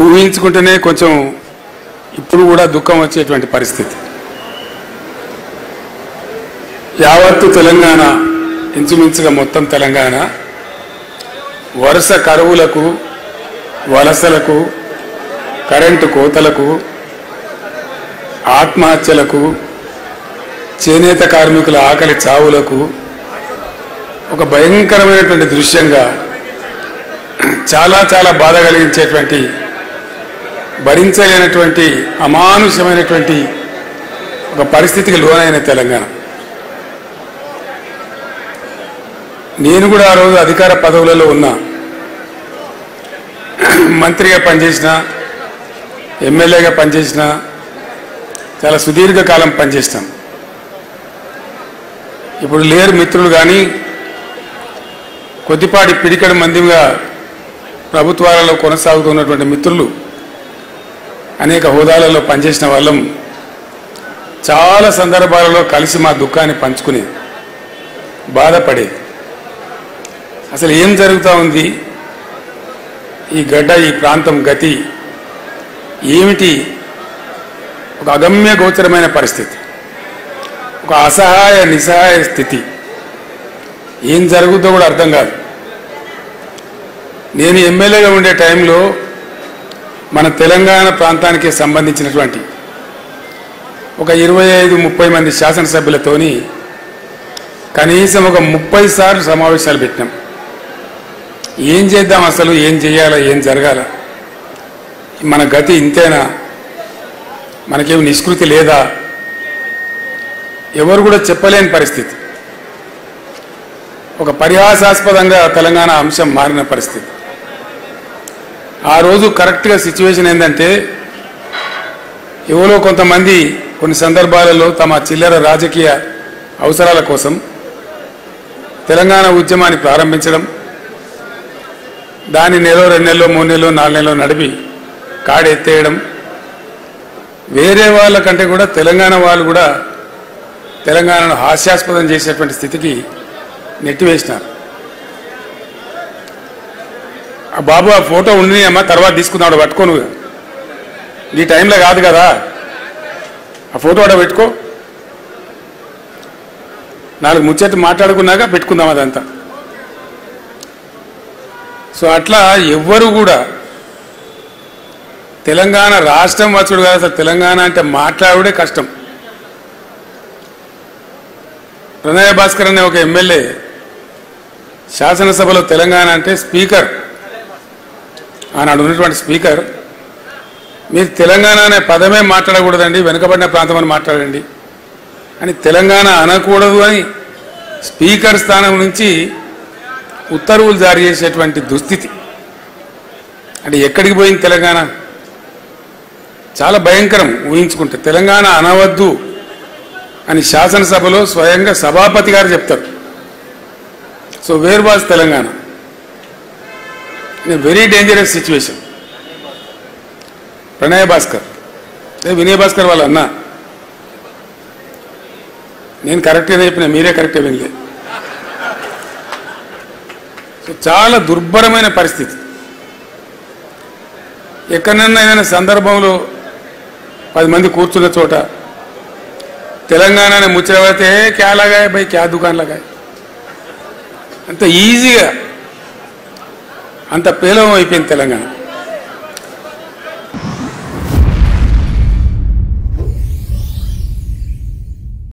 ఊహించుకుంటేనే కొంచెం ఇప్పుడు కూడా దుఃఖం వచ్చేటువంటి పరిస్థితి. యావత్తు తెలంగాణ, ఇంచుమించుగా మొత్తం తెలంగాణ వరుస కరువులకు, వలసలకు, కరెంటు కోతలకు, ఆత్మహత్యలకు, చేనేత కార్మికుల ఆకలి చావులకు ఒక భయంకరమైనటువంటి దృశ్యంగా చాలా చాలా బాధ కలిగించేటువంటి, భరించలేనటువంటి అమానుషమైనటువంటి ఒక పరిస్థితికి లోనైన తెలంగాణ. నేను కూడా ఆ రోజు అధికార పదవులలో ఉన్నా, మంత్రిగా పనిచేసిన, ఎమ్మెల్యేగా పనిచేసిన, చాలా సుదీర్ఘకాలం పనిచేస్తాం. ఇప్పుడు లేరు మిత్రులు, కానీ కొద్దిపాటి పిడికడ మందిగా ప్రభుత్వాలలో కొనసాగుతున్నటువంటి మిత్రులు, అనేక హోదాలలో పనిచేసిన వాళ్ళం చాలా సందర్భాలలో కలిసి మా దుఃఖాన్ని పంచుకుని బాధపడే, అసలు ఏం జరుగుతూ ఉంది, ఈ గడ్డ, ఈ ప్రాంతం గతి ఏమిటి, ఒక అగమ్య గోచరమైన పరిస్థితి, ఒక అసహాయ నిస్సహాయ స్థితి, ఏం జరుగుతుందో కూడా అర్థం కాదు. నేను ఎమ్మెల్యేగా ఉండే టైంలో మన తెలంగాణ ప్రాంతానికి సంబంధించినటువంటి ఒక 25-30 మంది శాసనసభ్యులతోని కనీసం ఒక 30 సార్లు సమావేశాలు పెట్టినాం. ఏం చేద్దాం, అసలు ఏం చేయాలా, ఏం జరగాల, మన గతి ఇంతేనా, మనకేమి నిష్కృతి లేదా, ఎవరు కూడా చెప్పలేని పరిస్థితి. ఒక పరిహాసాస్పదంగా తెలంగాణ అంశం మారిన పరిస్థితి. ఆ రోజు కరెక్ట్గా సిచ్యువేషన్ ఏంటంటే, ఎవరో కొంతమంది కొన్ని సందర్భాలలో తమ చిల్లర రాజకీయ అవసరాల కోసం తెలంగాణ ఉద్యమాన్ని ప్రారంభించడం, దాన్ని నెలలో 2 నెలలు 3 నెలలు 4 నెలలు నడిపి కాడెత్తేయడం, వేరే వాళ్ళకంటే కూడా తెలంగాణ వాళ్ళు కూడా తెలంగాణను హాస్యాస్పదం చేసేటువంటి స్థితికి నెట్టివేసినారు. ఆ బాబు ఆ ఫోటో ఉండనియమ్మా, తర్వాత తీసుకున్నాడు, పట్టుకోను, ఈ టైంలో కాదు కదా, ఆ ఫోటో అక్కడ పెట్టుకో, 4 ముచ్చట్లు మాట్లాడుకున్నాక పెట్టుకుందాం అదంతా. సో అట్లా ఎవ్వరు కూడా తెలంగాణ రాష్ట్రం వచ్చుడు కాదు, అసలు తెలంగాణ అంటే మాట్లాడుడే కష్టం. ప్రణయ భాస్కర్ అనే ఒక ఎమ్మెల్యే శాసనసభలో తెలంగాణ అంటే స్పీకర్, ఆనాడు ఉన్నటువంటి స్పీకర్, మీరు తెలంగాణ అనే పదమే మాట్లాడకూడదండి, వెనుకబడిన ప్రాంతం అని మాట్లాడండి అని, తెలంగాణ అనకూడదు అని స్పీకర్ స్థానం నుంచి ఉత్తర్వులు జారీ చేసేటువంటి దుస్థితి. అంటే ఎక్కడికి పోయింది తెలంగాణ? చాలా భయంకరం. ఊహించుకుంటే తెలంగాణ అనవద్దు అని శాసనసభలో స్వయంగా సభాపతి గారు చెప్తారు. So where was Telangana? Very dangerous situation. ప్రణయ భాస్కర్, వినయ్ భాస్కర్ వాళ్ళ అన్న, నేను కరెక్ట్గా చెప్పిన, మీరే కరెక్ట్గా వినలే. సో చాలా దుర్భరమైన పరిస్థితి. ఎక్కడన్నా ఏదైనా సందర్భంలో 10 మంది కూర్చున్న చోట తెలంగాణ ముచ్చట క్యా లగాయ భయ్, క్యా దుకాన్ లగాయ, అంత ఈజీగా అంత పేలవం అయిపోయింది తెలంగాణ.